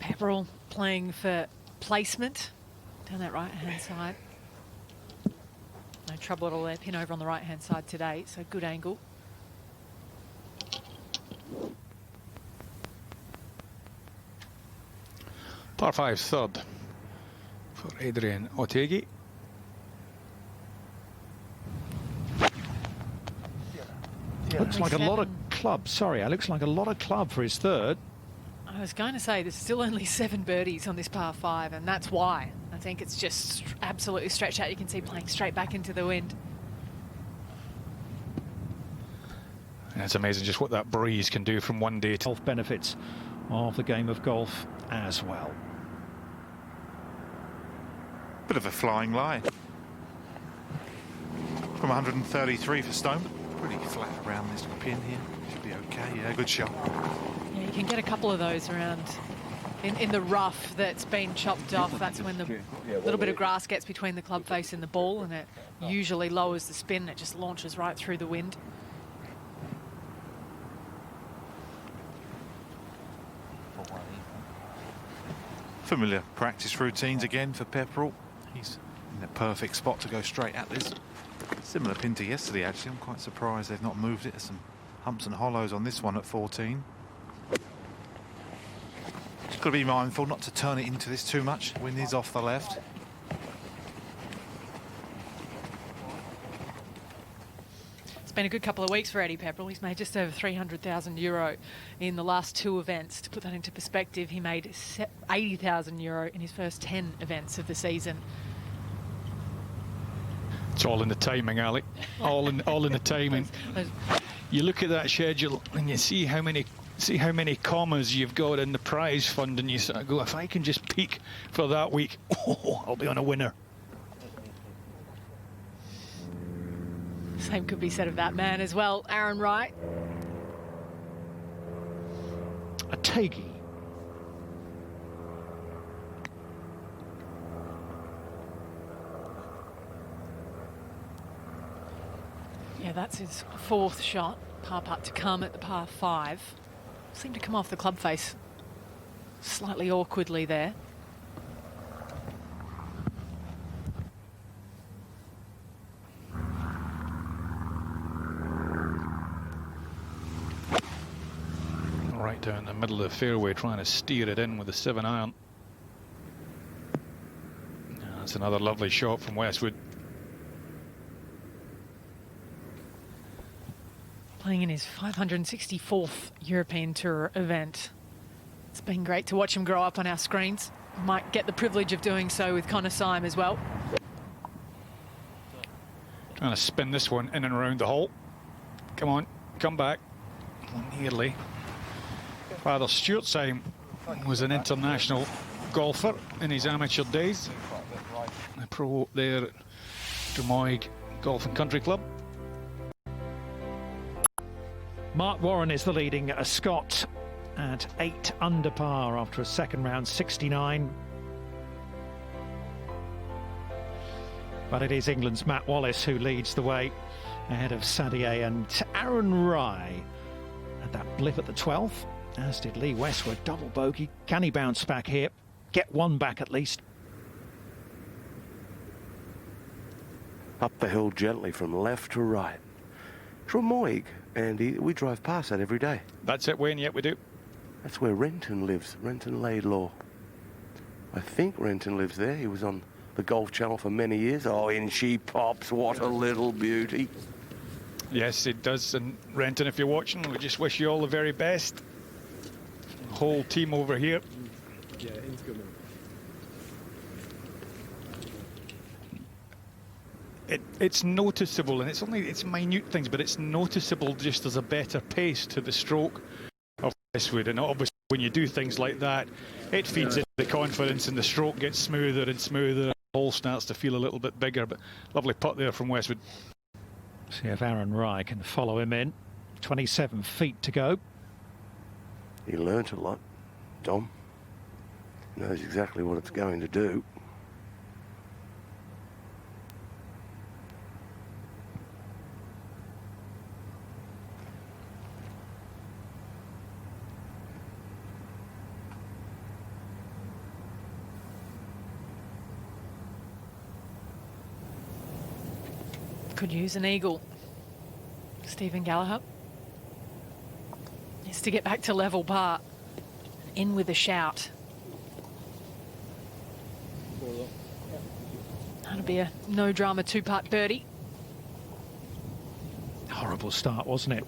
Pepperell playing for placement down that right-hand side. No trouble at all there. Pin over on the right-hand side today, so good angle. Par 5 third for Andrian Otaegui. Looks like a lot of club. Sorry, looks like a lot of club for his third. I was going to say there's still only 7 birdies on this par 5, and that's why. I think it's just absolutely stretched out. You can see playing straight back into the wind. And it's amazing just what that breeze can do from one day to Health benefits of the game of golf as well. Bit of a flying lie. From 133 for Stone. Pretty flat around this pin here. Should be okay. Yeah, good shot. Yeah, you can get a couple of those around in the rough that's been chopped off. That's when the little bit of grass gets between the club face and the ball, and it usually lowers the spin. It just launches right through the wind. Familiar practice routines again for Pepperell. He's in the perfect spot to go straight at this. Similar pin to yesterday, actually. I'm quite surprised they've not moved it. There's some humps and hollows on this one at 14. Just got to be mindful not to turn it into this too much. Wind is off the left. It's been a good couple of weeks for Eddie Pepperell. He's made just over €300,000 in the last 2 events. To put that into perspective, he made €80,000 in his first 10 events of the season. It's all in the timing, Ali. All in the timing. You look at that schedule and you see how many commas you've got in the prize fund, and you sort of go, if I can just peak for that week, oh, I'll be on a winner. Same could be said of that man as well, Aaron Wright. Otaegui. Yeah, that's his 4th shot. Par putt to come at the par 5. Seemed to come off the club face slightly awkwardly there. Right down the middle of the fairway, trying to steer it in with a 7-iron. That's another lovely shot from Westwood. Playing in his 564th European Tour event. It's been great to watch him grow up on our screens. Might get the privilege of doing so with Connor Syme as well. Trying to spin this one in and around the hole. Come on, come back. Nearly. Father Stuart Syme was an international golfer in his amateur days. A pro there at Drummoyne Golf and Country Club. Mark Warren is the leading Scot at 8 under par after a second round 69. But it is England's Matt Wallace who leads the way ahead of Sadier and Aaron Rye. Had that blip at the 12th, as did Lee Westwood. Double bogey. Can he bounce back here? Get one back at least. Up the hill gently from left to right. Drummoyne, Andy, we drive past that every day. That's it, Wayne, yet we do. That's where Renton lives, Renton Laidlaw. I think Renton lives there. He was on the Golf Channel for many years. Oh, in she pops. What a little beauty. Yes, it does. And Renton, if you're watching, we just wish you all the very best. Whole team over here. Yeah, it's good. It's noticeable, and it's minute things, but it's noticeable just as a better pace to the stroke of Westwood. And obviously when you do things like that, it feeds into the confidence, and the stroke gets smoother and smoother, and the hole starts to feel a little bit bigger. But lovely putt there from Westwood. See if Aaron Rye can follow him in. 27 feet to go. He learnt a lot, Dom. He knows exactly what it's going to do. Could use an eagle. Stephen Gallagher is to get back to level par. In with a shout. That'll be a no drama 2-putt birdie. Horrible start, wasn't it?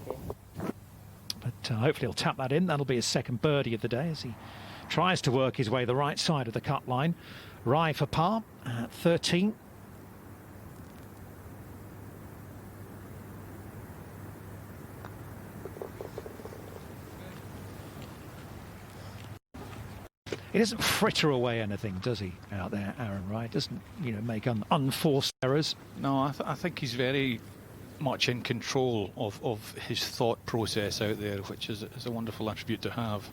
But hopefully he'll tap that in. That'll be his second birdie of the day as he tries to work his way the right side of the cut line. Rye for par at 13. He doesn't fritter away anything, does he, out there, Aaron Rye? Doesn't, you know, make unforced errors. No, I think he's very much in control of his thought process out there, which is a wonderful attribute to have.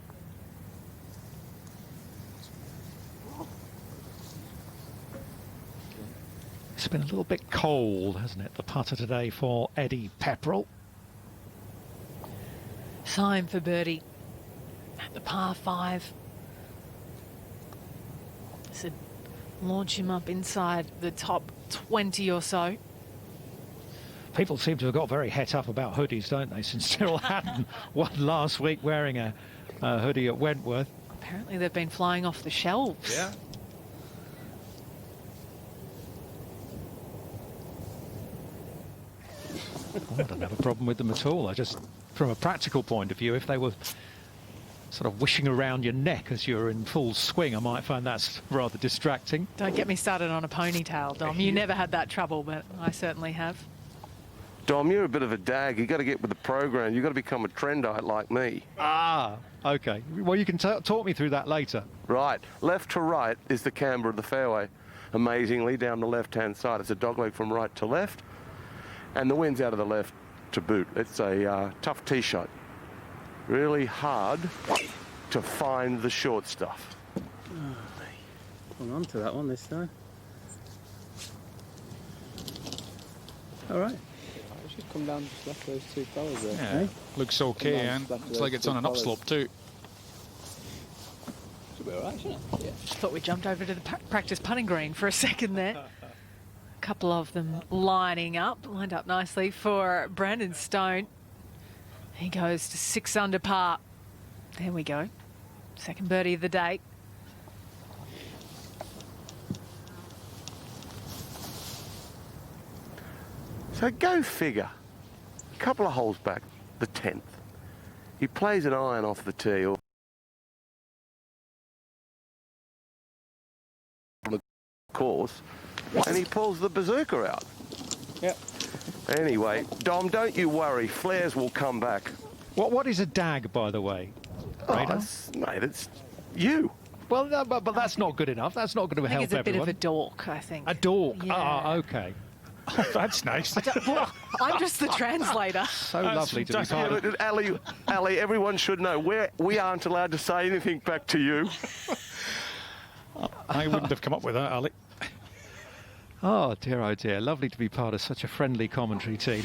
It's been a little bit cold, hasn't it, the putter today for Eddie Pepperell. Time for birdie at the par 5. So launch him up inside the top 20 or so. People seem to have got very het up about hoodies, don't they, since Cyril Hatton won last week wearing a hoodie at Wentworth. Apparently they've been flying off the shelves. Yeah. I don't have a problem with them at all. I just, from a practical point of view, if they were sort of wishing around your neck as you're in full swing, I might find that's rather distracting. Don't get me started on a ponytail, Dom. You never had that trouble, but I certainly have. Dom, you're a bit of a dag. You got to get with the program. You got to become a trendite like me. Ah, okay. Well, you can talk me through that later. Right. Left to right is the camber of the fairway. Amazingly, down the left-hand side. It's a dogleg from right to left, and the wind's out of the left to boot. It's a tough tee shot. Really hard to find the short stuff. Hold on to that one this time. All right. I should come down just left those two fellas there. Yeah, looks okay, and looks like it's on an upslope too. Should be all right, shouldn't it? Yeah. Just thought we jumped over to the practice putting green for a second there. A couple of them lined up nicely for Brandon Stone. He goes to 6 under par. There we go. Second birdie of the day. So go figure. A couple of holes back, the 10th. He plays an iron off the tee or on the course, and he pulls the berserker out. Yep. Anyway, Dom, don't you worry. Flares will come back. What is a dag, by the way? Radar? Mate, it's you. Well, no, but that's not good enough. That's not going to I think help it's a everyone. bit of a dork, I think. A dork? Yeah. Ah, okay. Oh, that's nice. I'm just the translator. So lovely to be part of. Ali, everyone should know we aren't allowed to say anything back to you. I wouldn't have come up with that, Ali. Oh dear, lovely to be part of such a friendly commentary team.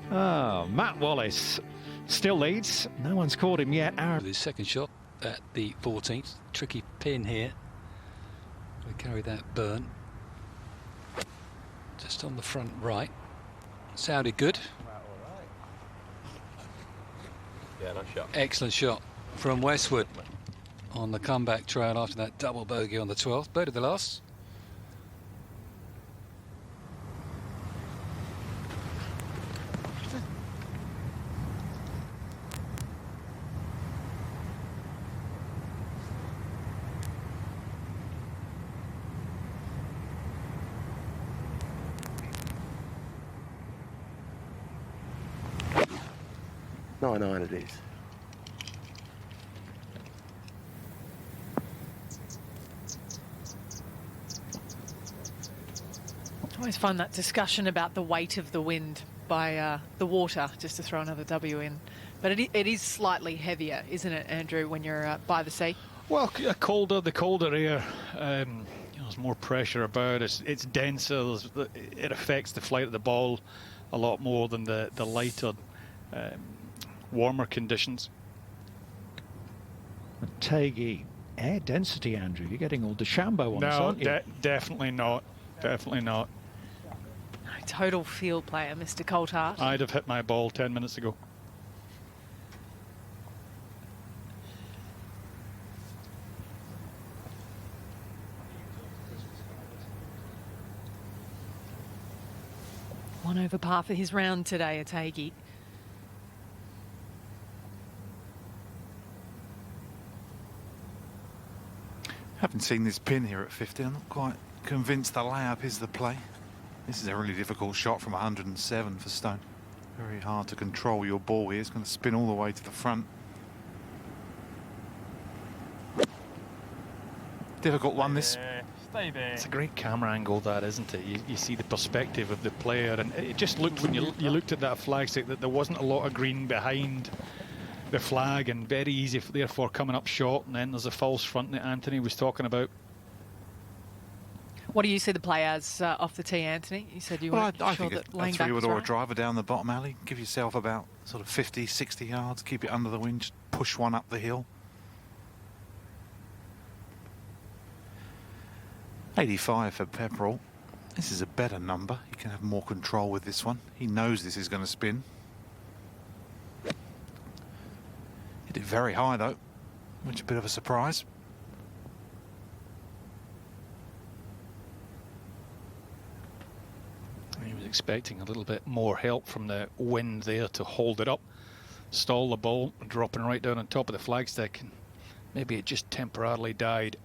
Oh, Matt Wallace still leads. No one's caught him yet. Aaron. His second shot at the 14th. Tricky pin here. We carry that burn. Just on the front right. Sounded good. Yeah, nice shot. Excellent shot from Westwood on the comeback trail after that double bogey on the 12th. Bird of the last. Nine it is. I always find that discussion about the weight of the wind by the water, just to throw another W in. But it is slightly heavier, isn't it, Andrew, when you're by the sea? Well, the colder air, there's more pressure about. It's denser. It affects the flight of the ball a lot more than the lighter, warmer conditions. Otaegui, air density, Andrew. You're getting all DeChambeau on this, aren't you? Definitely not. Definitely not. total field player, Mr. Coulthard. I'd have hit my ball 10 minutes ago. One over par for his round today, Otaegui. Haven't seen this pin here at 50. I'm not quite convinced the layup is the play. This is a really difficult shot from 107 for Stone. Very hard to control your ball here. It's going to spin all the way to the front. Difficult one, this. Stay there. It's a great camera angle, that, isn't it? You see the perspective of the player, and it just looked, when you looked at that flag stick, that there wasn't a lot of green behind the flag, and very easy, therefore, coming up short. And then there's a false front that Anthony was talking about. What do you see the play as off the tee, Anthony? You said you weren't I sure think that a laying back three-wood was or a right. driver down the bottom alley. Give yourself about sort of 50, 60 yards. Keep it under the wind. Just push one up the hill. 85 for Pepperell. This is a better number. You can have more control with this one. He knows this is going to spin. Hit it very high though, which is a bit of a surprise. He was expecting a little bit more help from the wind there to hold it up, stall the ball, dropping right down on top of the flagstick, and maybe it just temporarily died.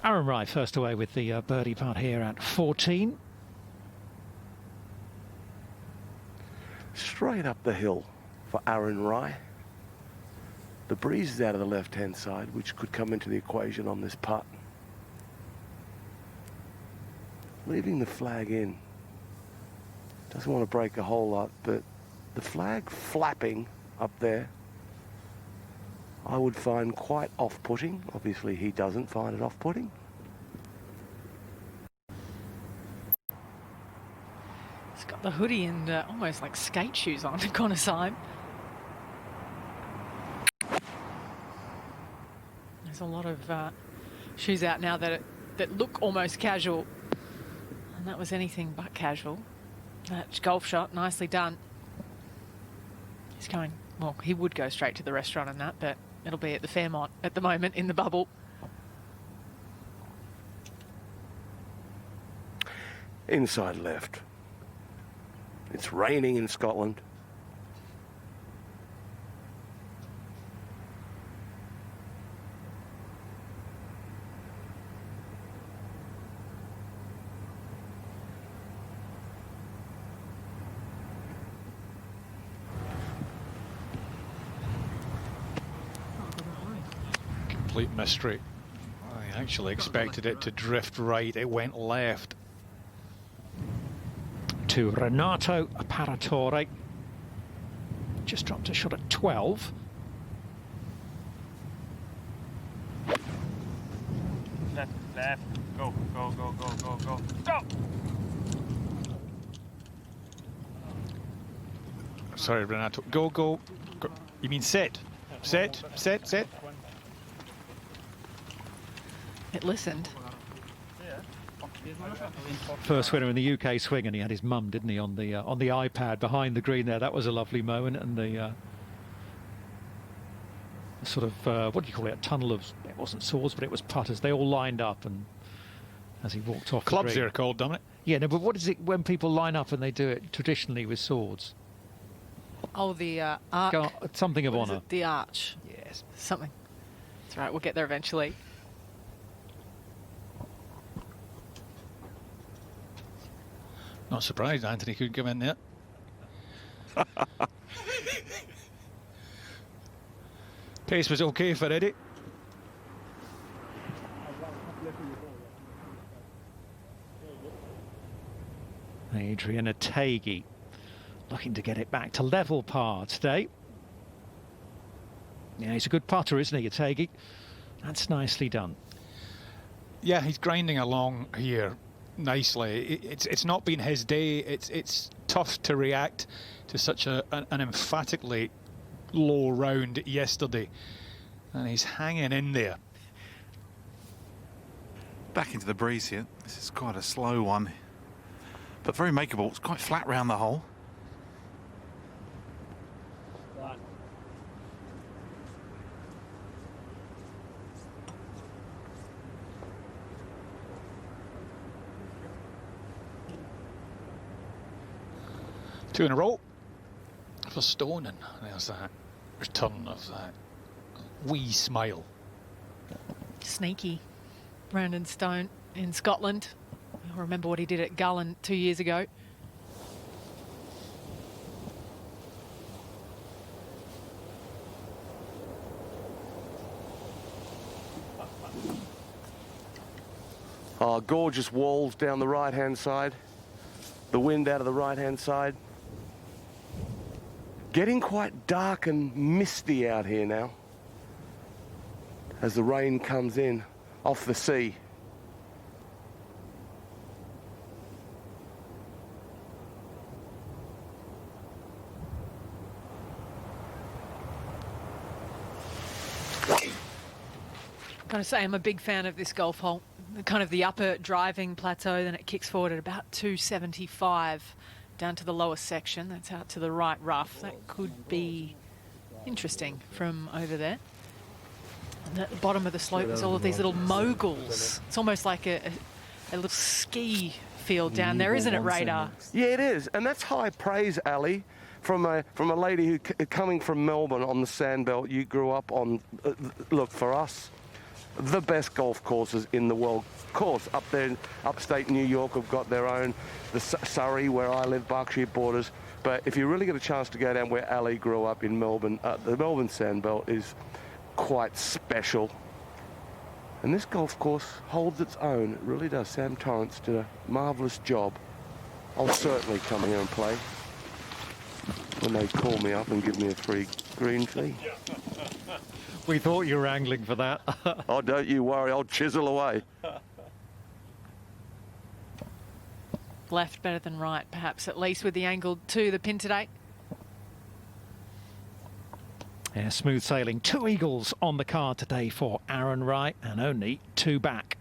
Aaron Rai first away with the birdie putt here at 14. Straight up the hill for Aaron Rai. The breeze is out of the left-hand side, which could come into the equation on this putt. Leaving the flag in. Doesn't want to break a whole lot, but the flag flapping up there, I would find quite off-putting. Obviously, he doesn't find it off-putting. He's got the hoodie and almost like skate shoes on, Connor Syme. There's a lot of shoes out now that look almost casual, and that was anything but casual. That golf shot, nicely done. He's going, well, he would go straight to the restaurant and that, but it'll be at the Fairmont at the moment in the bubble. Inside left. It's raining in Scotland. Complete mystery. I actually expected it to drift right. It went left. To Renato Apparatore. Just dropped a shot at 12. Left, left. Go, go, go, go, go, go. Stop! Sorry, Renato. Go, go, go. You mean set? Set, set, set. It listened. First winner in the UK swing, and he had his mum, didn't he, on the iPad behind the green there. That was a lovely moment, and the sort of what do you call it? A tunnel of, it wasn't swords, but it was putters. They all lined up, and as he walked off, Clubs the green, they're called, Dominic. Yeah, no, but what is it when people line up and they do it traditionally with swords? Oh, the arc. Something of What is honour. it? The arch. Yes. Something. That's right, we'll get there eventually. Not surprised Anthony couldn't come in there. Pace was okay for Eddie. Andrian Otaegui looking to get it back to level par today. Yeah, he's a good putter, isn't he, Otaegui? That's nicely done. Yeah, he's grinding along here nicely. It's not been his day. It's tough to react to such an emphatically low round yesterday, and he's hanging in there. Back into the breeze here. This is quite a slow one, but very makeable. It's quite flat round the hole. Two in a row for Stone, and there's that return of that wee smile. Sneaky Brandon Stone in Scotland. I remember what he did at Gullen 2 years ago. Oh, gorgeous walls down the right-hand side. The wind out of the right-hand side. Getting quite dark and misty out here now as the rain comes in off the sea. Got to say, I'm a big fan of this golf hole. Kind of the upper driving plateau, then it kicks forward at about 275 down to the lower section. That's out to the right rough. That could be interesting from over there. And at the bottom of the slope is all of these little moguls. It's almost like a little ski field down there, isn't it, Radar? Yeah, it is, and that's high praise, Ali, from a lady who coming from Melbourne on the Sandbelt. You grew up on. Look, for us, the best golf courses in the world. Of course, up there in upstate New York have got their own. The Surrey, where I live, Berkshire borders. But if you really get a chance to go down where Ali grew up in Melbourne, the Melbourne Sandbelt is quite special. And this golf course holds its own. It really does. Sam Torrance did a marvellous job. I'll certainly come here and play when they call me up and give me a free green fee. We thought you were angling for that. Oh, don't you worry. I'll chisel away. Left better than right, perhaps, at least with the angle to the pin today. Yeah, smooth sailing. 2 eagles on the card today for Aaron Wright, and only 2 back.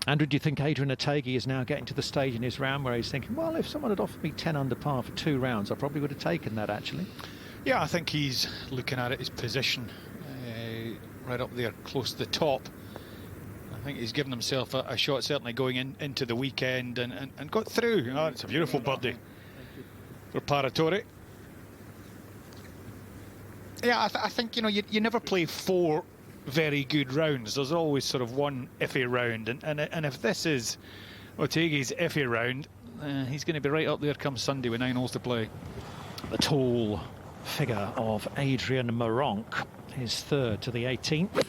Andrew, do you think Andrian Otaegui is now getting to the stage in his round where he's thinking, well, if someone had offered me 10 under par for 2 rounds, I probably would have taken that, actually? Yeah, I think he's looking at it, his position right up there close to the top. I think he's given himself a shot, certainly going into the weekend, and got through. Oh, it's a beautiful birdie for Paratore. Yeah, I think, you know, you never play 4 very good rounds. There's always sort of one iffy round, and if this is Otaegui's iffy round, he's going to be right up there come Sunday with 9 holes to play. The tall figure of Adrian Maronk, his 3rd to the 18th.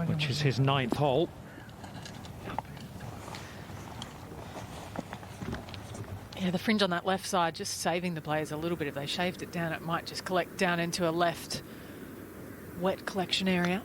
Which is his 9th hole. Yeah, the fringe on that left side just saving the players a little bit. If they shaved it down, it might just collect down into a left wet collection area.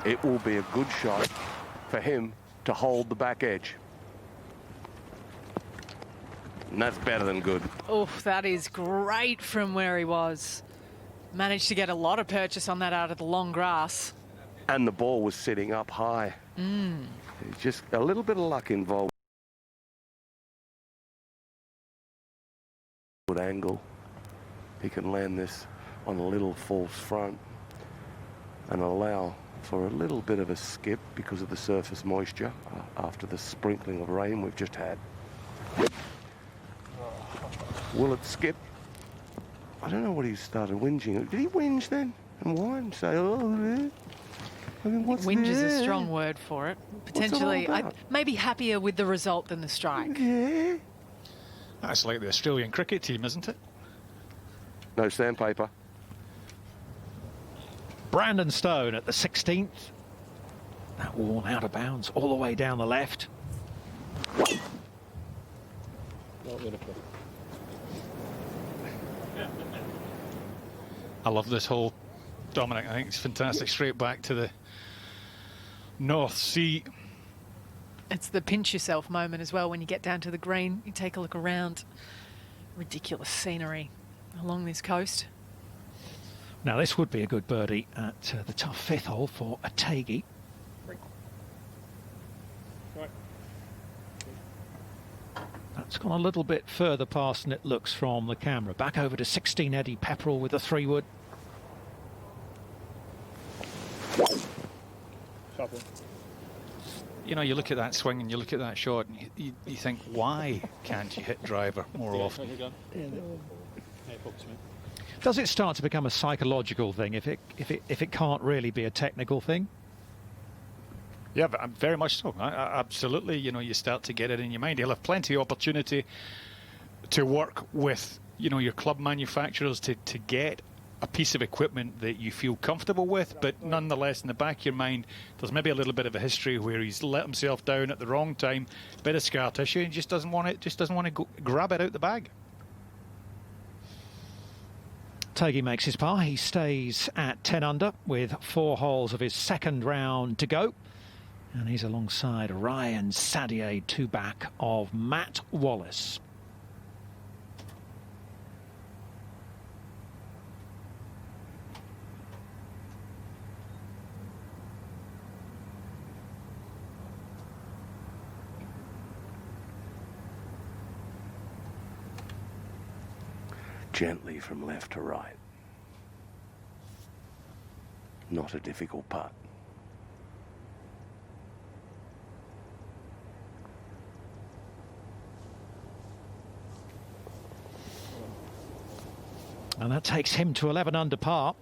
It will be a good shot for him to hold the back edge. And that's better than good. Oh, that is great from where he was. Managed to get a lot of purchase on that out of the long grass. And the ball was sitting up high. Just a little bit of luck involved. Good angle. He can land this on a little false front and allow for a little bit of a skip because of the surface moisture after the sprinkling of rain we've just had. Will it skip? I don't know what he started whinging. Did he whinge then? And why? And say, oh, yeah. I mean, what's Whinge is a there? strong word for it. Potentially, maybe happier with the result than the strike. Yeah. That's like the Australian cricket team, isn't it? No sandpaper. Brandon Stone at the 16th. That wall out of bounds all the way down the left. I love this hole, Dominic. I think it's fantastic. Straight back to the North Sea. It's the pinch yourself moment as well when you get down to the green. You take a look around. Ridiculous scenery along this coast. Now this would be a good birdie at the tough 5th hole for Otaegui. That's gone a little bit further past than it looks from the camera. Back over to 16, Eddie Pepperell with the 3-wood. You know, you look at that swing and you look at that shot and you think, why can't you hit driver more often? Does it start to become a psychological thing if it can't really be a technical thing? Yeah, but very much so. Absolutely. You know, you start to get it in your mind. You'll have plenty of opportunity to work with, you know, your club manufacturers to get a piece of equipment that you feel comfortable with, but nonetheless in the back of your mind there's maybe a little bit of a history where he's let himself down at the wrong time, bit of scar tissue, and just doesn't want to grab it out the bag. Otaegui makes his par. He stays at 10 under with 4 holes of his second round to go, and he's alongside Ryan Saddier, 2 back of Matt Wallace. Gently from left to right. Not a difficult putt. And that takes him to 11 under par.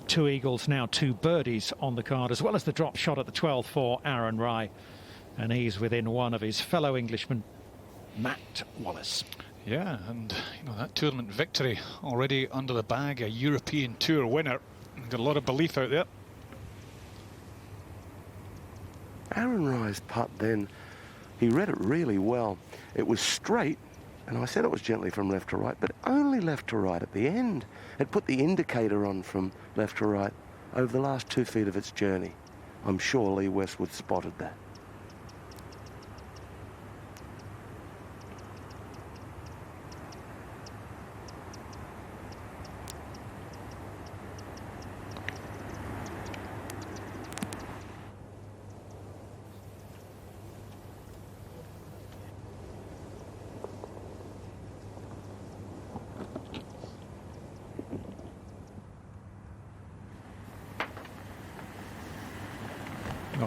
2 eagles, now 2 birdies on the card, as well as the drop shot at the 12th for Aaron Rai. And he's within 1 of his fellow Englishmen, Matt Wallace. Yeah, and you know, that tournament victory already under the bag, a European Tour winner. Got a lot of belief out there. Aaron Rai's putt then, he read it really well. It was straight, and I said it was gently from left to right, but only left to right at the end. It put the indicator on from left to right over the last 2 feet of its journey. I'm sure Lee Westwood spotted that.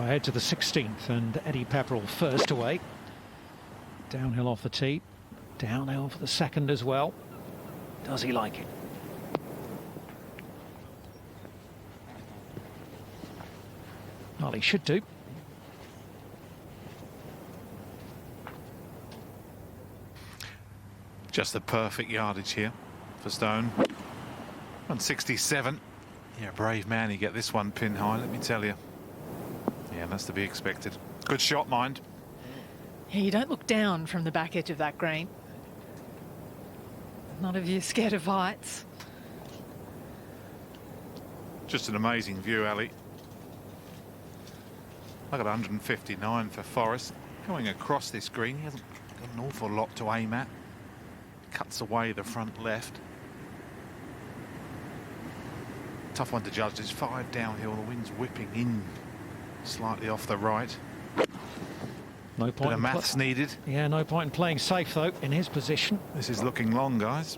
Ahead to the 16th, and Eddie Pepperell first away. Downhill off the tee. Downhill for the second as well. Does he like it? Well, he should do. Just the perfect yardage here for Stone. 167. Yeah, brave man, he get this one pin high, let me tell you. Yeah, that's to be expected. Good shot, mind. Yeah, you don't look down from the back edge of that green. Not if you're scared of heights. Just an amazing view, Ali. I got 159 for Forrest. Going across this green, he hasn't got an awful lot to aim at. Cuts away the front left. Tough one to judge. There's 5 downhill. The wind's whipping in slightly off the right. No point. Bit of maths needed. Yeah, no point in playing safe though in his position. This is looking long, guys.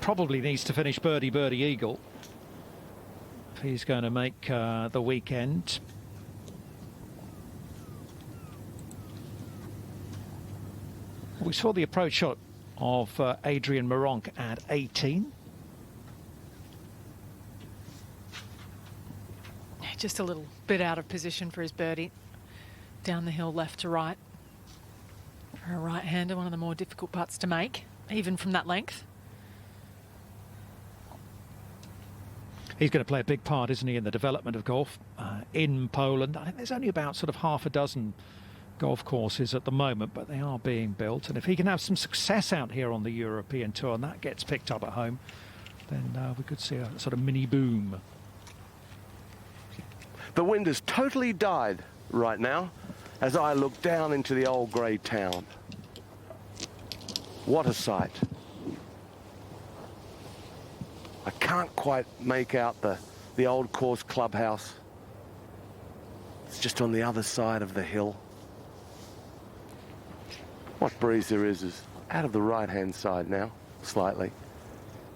Probably needs to finish birdie, birdie, eagle if he's going to make the weekend. We saw the approach shot of Adrian Moronk at 18. Just a little bit out of position for his birdie. Down the hill, left to right. For a right-hander, one of the more difficult putts to make, even from that length. He's going to play a big part, isn't he, in the development of golf in Poland. I think there's only about sort of half a dozen golf courses at the moment, but they are being built. And if he can have some success out here on the European Tour and that gets picked up at home, then we could see a sort of mini boom. The wind has totally died right now as I look down into the old grey town. What a sight. I can't quite make out the old course clubhouse. It's just on the other side of the hill. What breeze there is out of the right-hand side now, slightly.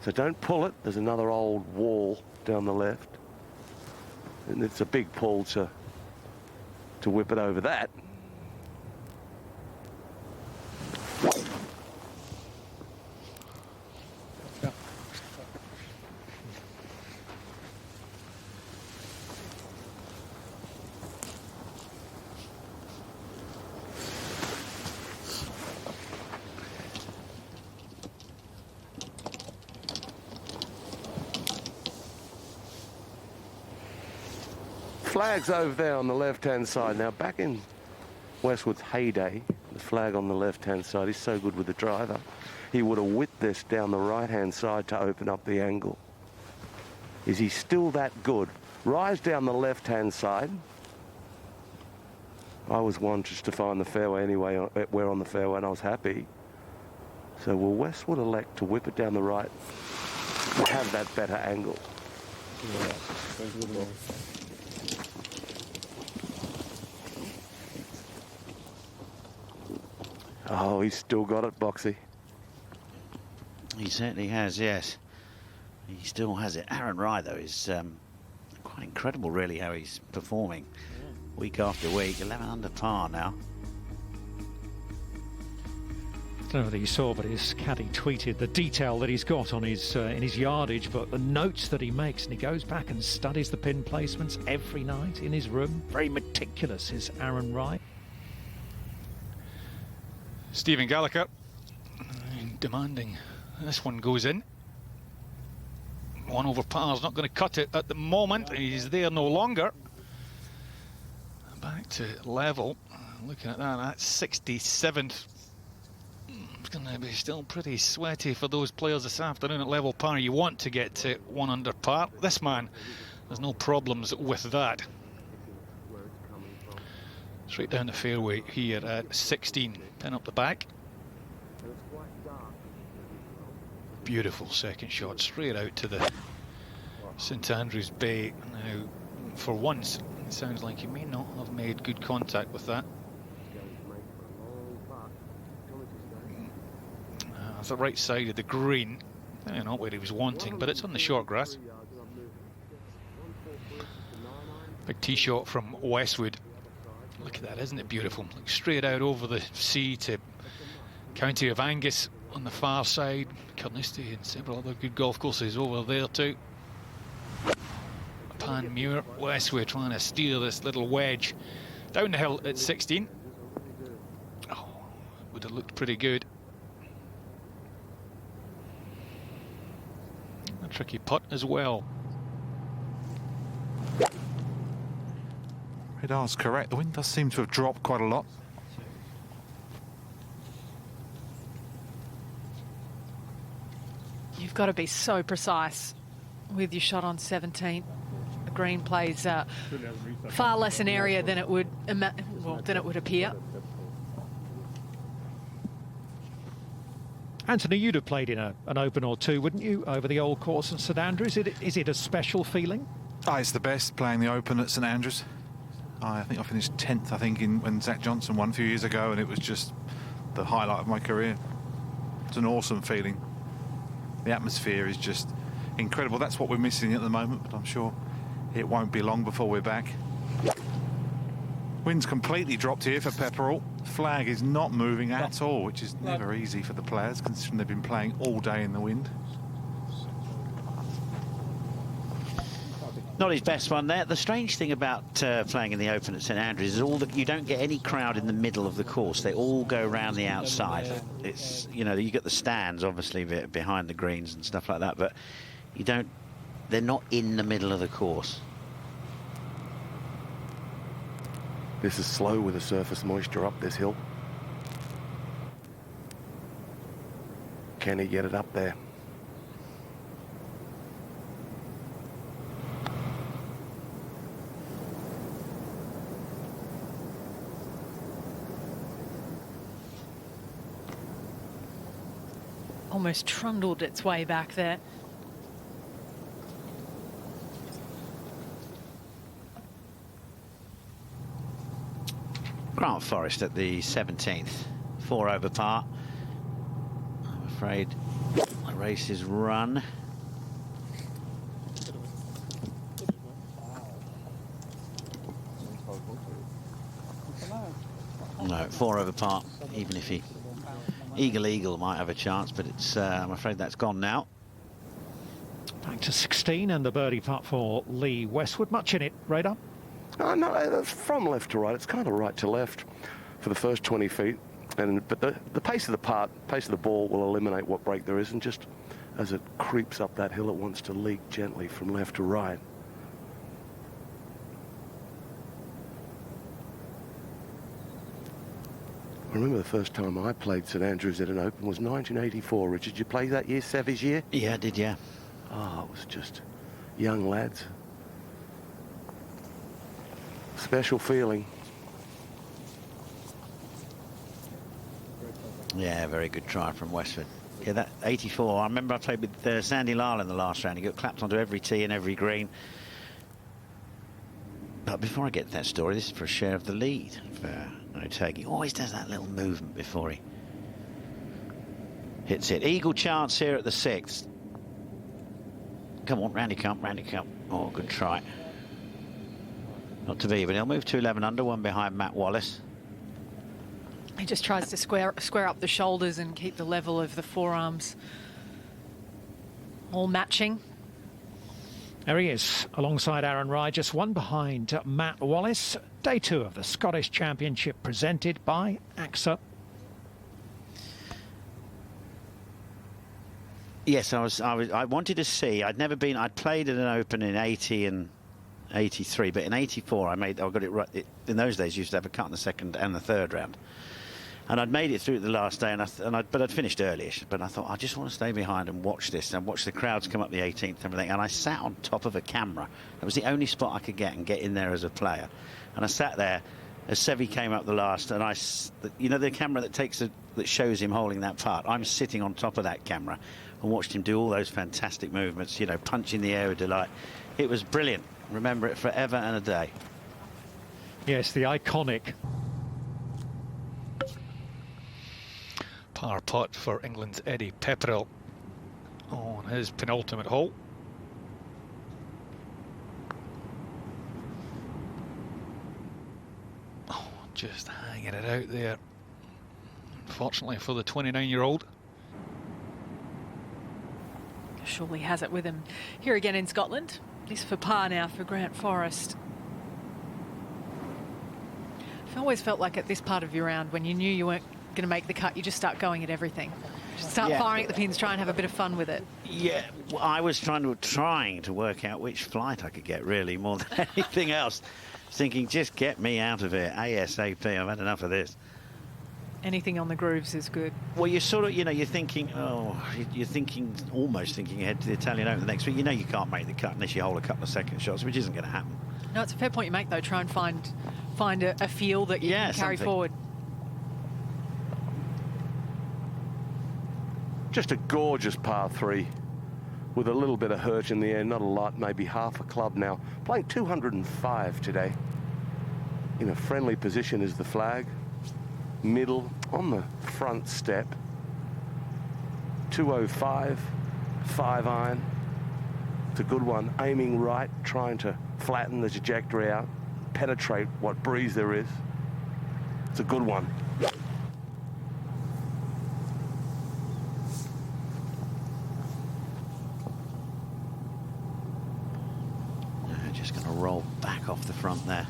So don't pull it. There's another old wall down the left. And it's a big pull to whip it over that. Flag's over there on the left-hand side. Now, back in Westwood's heyday, the flag on the left-hand side, he's so good with the driver, he would have whipped this down the right-hand side to open up the angle. Is he still that good? Rise down the left-hand side. I was one just to find the fairway anyway. We're on the fairway and I was happy. So will Westwood elect to whip it down the right to have that better angle? Yeah. Oh, he's still got it, Boxy. He certainly has, yes. He still has it. Aaron Rye, though, is quite incredible, really, how he's performing week after week. 11 under par now. I don't know whether you saw, but his caddy tweeted the detail that he's got on his in his yardage, but the notes that he makes, and he goes back and studies the pin placements every night in his room. Very meticulous is Aaron Rye. Stephen Gallagher demanding this one goes in. 1 over par is not going to cut it at the moment. He's there no longer. Back to level. Looking at that, that's 67th. It's going to be still pretty sweaty for those players this afternoon at level par. You want to get to 1 under par. This man, there's no problems with that. Straight down the fairway here at 16, pin up the back. Beautiful second shot, straight out to the St Andrews Bay. Now, for once, it sounds like he may not have made good contact with that. It's the right side of the green. Not where he was wanting, but it's on the short grass. Big tee shot from Westwood. Look at that, isn't it beautiful? Like straight out over the sea to County of Angus on the far side. Carnoustie and several other good golf courses over there too. Panmure, Westwood trying to steer this little wedge down the hill at 16. Oh, would have looked pretty good. A tricky putt as well. Radar's correct. The wind does seem to have dropped quite a lot. You've got to be so precise with your shot on 17. The green plays far less an area than it would appear. Anthony, you'd have played in an Open or two, wouldn't you, over the old course in St Andrews? Is it a special feeling? Oh, it's the best playing the Open at St Andrews. I think I finished 10th, when Zach Johnson won a few years ago, and it was just the highlight of my career. It's an awesome feeling. The atmosphere is just incredible. That's what we're missing at the moment, but I'm sure it won't be long before we're back. Wind's completely dropped here for Pepperell. Flag is not moving at all, which is never easy for the players, considering they've been playing all day in the wind. Not his best one there. The strange thing about playing in the Open at St Andrews is you don't get any crowd in the middle of the course. They all go around the outside. It's, you know, you get the stands obviously behind the greens and stuff like that, but you don't. They're not in the middle of the course. This is slow with the surface moisture up this hill. Can he get it up there? Almost trundled its way back there. Grant Forest at the 17th, 4 over par. I'm afraid the race is run. No, 4 over par, even if he Eagle might have a chance, but it's I'm afraid that's gone now. Back to 16 and the birdie putt for Lee Westwood. Much in it, Radar? No, that's from left to right. It's kind of right to left for the first 20 feet. But the pace of the ball will eliminate what break there is, and just as it creeps up that hill, it wants to leak gently from left to right. I remember the first time I played St Andrews at an Open was 1984. Richard, did you play that year, Sevy's year? Yeah, I did, yeah. Oh, it was just young lads. Special feeling. Yeah, very good try from Westwood. Yeah, that 84. I remember I played with Sandy Lyle in the last round. He got clapped onto every tee and every green. But before I get to that story, this is for a share of the lead for Otaegui. Always does that little movement before he hits it. Eagle chance here at the 6th. Come on, round he come. Oh, good try. Not to be, but he'll move to 11 under, one behind Matt Wallace. He just tries to square up the shoulders and keep the level of the forearms all matching. There he is, alongside Aaron Rye, just one behind Matt Wallace. Day 2 of the Scottish Championship presented by AXA. Yes, I wanted to see. I'd played at an Open in 80 and 83, but in 84 I got it right. In those days, you used to have a cut in the second and the third round. And I'd made it through the last day, but I'd finished early-ish. But I thought, I just want to stay behind and watch this, and watch the crowds come up the 18th and everything. And I sat on top of a camera. That was the only spot I could get in there as a player. And I sat there as Sevy came up the last, and you know the camera that shows him holding that putt. I'm sitting on top of that camera and watched him do all those fantastic movements, you know, punching the air with delight. It was brilliant. Remember it forever and a day. Yes, the iconic par putt for England's Eddie Pepperell on his penultimate hole. Oh, just hanging it out there. Unfortunately for the 29-year-old. Surely has it with him here again in Scotland. This for par now for Grant Forest. I've always felt like at this part of your round, when you knew you weren't going to make the cut, you just start going at everything. Just start firing at the pins, try and have a bit of fun with it. Yeah, well, I was trying to work out which flight I could get, really, more than anything else. Thinking, just get me out of here ASAP. I've had enough of this. Anything on the grooves is good. Well, you're sort of, you know, you're thinking, almost thinking ahead to the Italian Open the next week. You know you can't make the cut unless you hold a couple of second shots, which isn't going to happen. No, it's a fair point you make, though. Try and find a feel that you can carry forward. Just a gorgeous par 3 with a little bit of hurt in the air, not a lot, maybe half a club now. Playing 205 today. In a friendly position is the flag. Middle on the front step. 205, 5 iron. It's a good one. Aiming right, trying to flatten the trajectory out, penetrate what breeze there is. It's a good one. they're just going to roll back off the front there.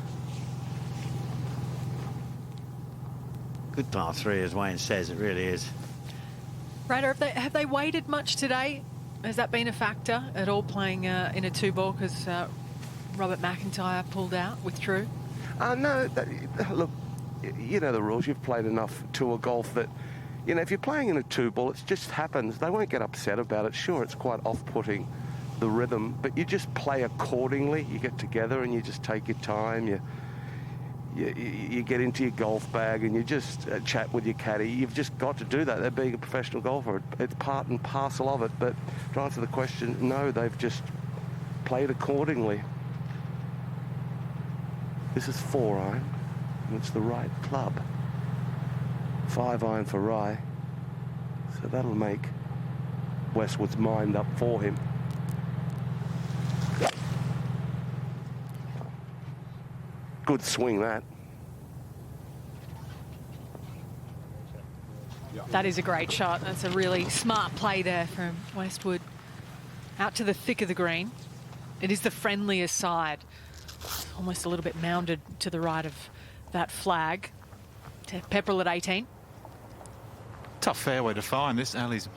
Good par 3, as Wayne says, it really is. Ryder, have they waited much today? Has that been a factor at all, playing in a 2-ball because Robert McIntyre pulled out, withdrew? No, look, you know the rules. You've played enough tour golf that, you know, if you're playing in a 2-ball, it just happens. They won't get upset about it. Sure, it's quite off-putting, the rhythm, but you just play accordingly. You get together and you just take your time. You get into your golf bag and you just chat with your caddy. You've just got to do that. They're being a professional golfer. It's part and parcel of it. But to answer the question, no, they've just played accordingly. This is 4-iron, and it's the right club. 5-iron for Rye. So that'll make Westwood's mind up for him. Good swing, that. That is a great shot. That's a really smart play there from Westwood. Out to the thick of the green. It is the friendliest side. Almost a little bit mounded to the right of that flag. To Pepperell at 18. Tough fairway to find this. Ali's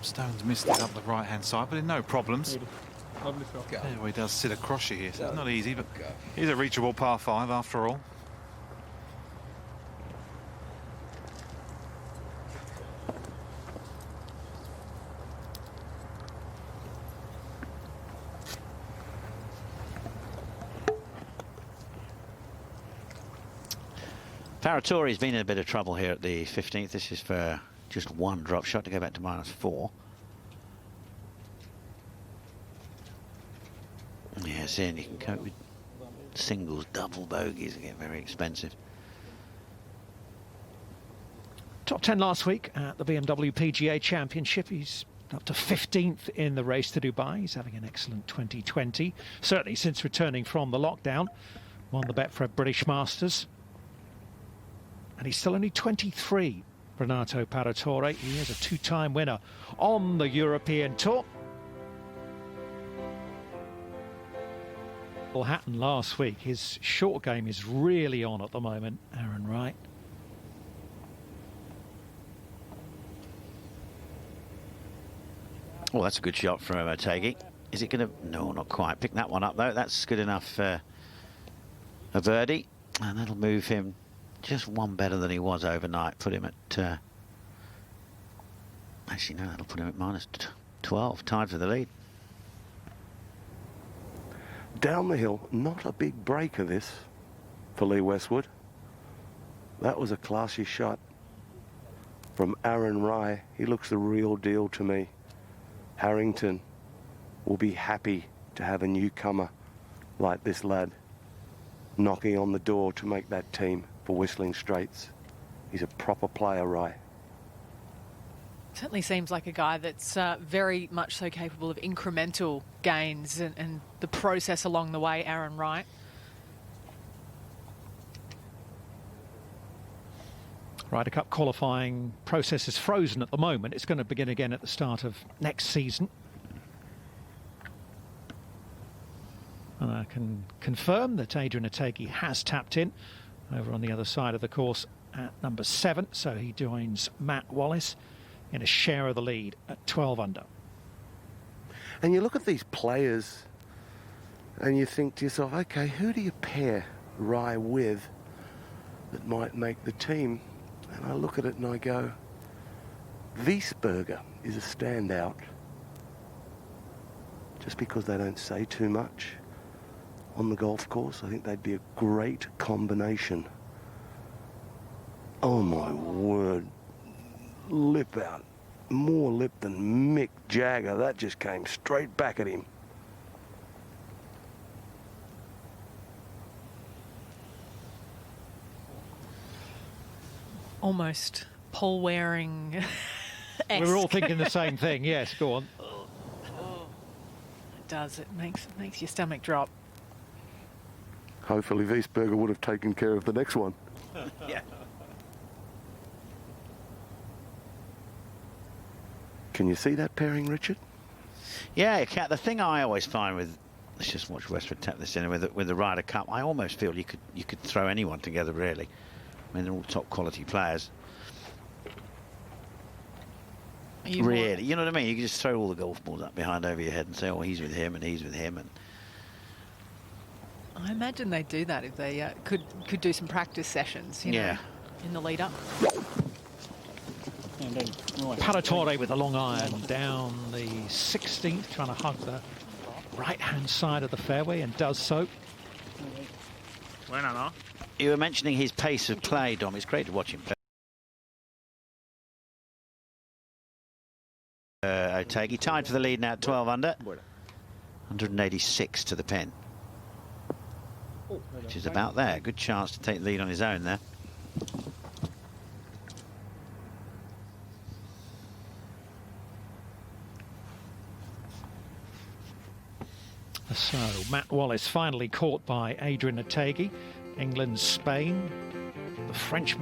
stones missed it up the right-hand side, but no problems. Fairway does sit across you here, so it's not easy, but he's a reachable par 5 after all. Paratori's been in a bit of trouble here at the 15th. This is for just one drop shot to go back to -4. Yeah, seeing you can cope with singles, double bogeys and get very expensive. Top 10 last week at the BMW PGA Championship. He's up to 15th in the race to Dubai. He's having an excellent 2020. Certainly since returning from the lockdown. Won the Betfred British Masters. And he's still only 23, Renato Paratore. He is a 2-time winner on the European Tour. Hatton last week. His short game is really on at the moment, Aaron Wright. Well, that's a good shot from Otaegui. Is it going to... No, not quite. Pick that one up, though. That's good enough a birdie. And that'll move him just one better than he was overnight. Put him at... Actually, no, that'll put him at -12. Tied for the lead. Down the hill, not a big breaker this for Lee Westwood. That was a classy shot from Aaron Rye. He looks the real deal to me. Harrington will be happy to have a newcomer like this lad knocking on the door to make that team for Whistling Straits. He's a proper player, Rye. Certainly seems like a guy that's very much so capable of incremental gains and the process along the way, Aaron Wright. Ryder Cup qualifying process is frozen at the moment. It's going to begin again at the start of next season. And I can confirm that Andrian Otaegui has tapped in over on the other side of the course at number 7. So he joins Matt Wallace in a share of the lead at 12 under. And you look at these players and you think to yourself, okay, who do you pair Rye with that might make the team? And I look at it and I go, Wiesberger is a standout. Just because they don't say too much on the golf course, I think they'd be a great combination. Oh my word. Lip out. More lip than Mick Jagger. That just came straight back at him. Almost Paul Waring. We were all thinking the same thing. Yes, go on. It does. It makes your stomach drop. Hopefully Wiesberger would have taken care of the next one. Yeah. Can you see that pairing, Richard? Yeah, the thing I always find with Let's just watch Westwood tap this in with the Ryder Cup. I almost feel you could throw anyone together, really. I mean, they're all top quality players. Really, you know what I mean? You can just throw all the golf balls up behind over your head and say, oh, he's with him and he's with him. And I imagine they'd do that if they could do some practice sessions, you know, in the lead up. Paratore with a long iron down the 16th, trying to hug the right-hand side of the fairway, and does so. You were mentioning his pace of play, Dom. It's great to watch him play. Otaegui tied for the lead now at 12 under. 186 to the pin, which is about there. Good chance to take the lead on his own there. So Matt Wallace finally caught by Andrian Otaegui. England, Spain, the Frenchman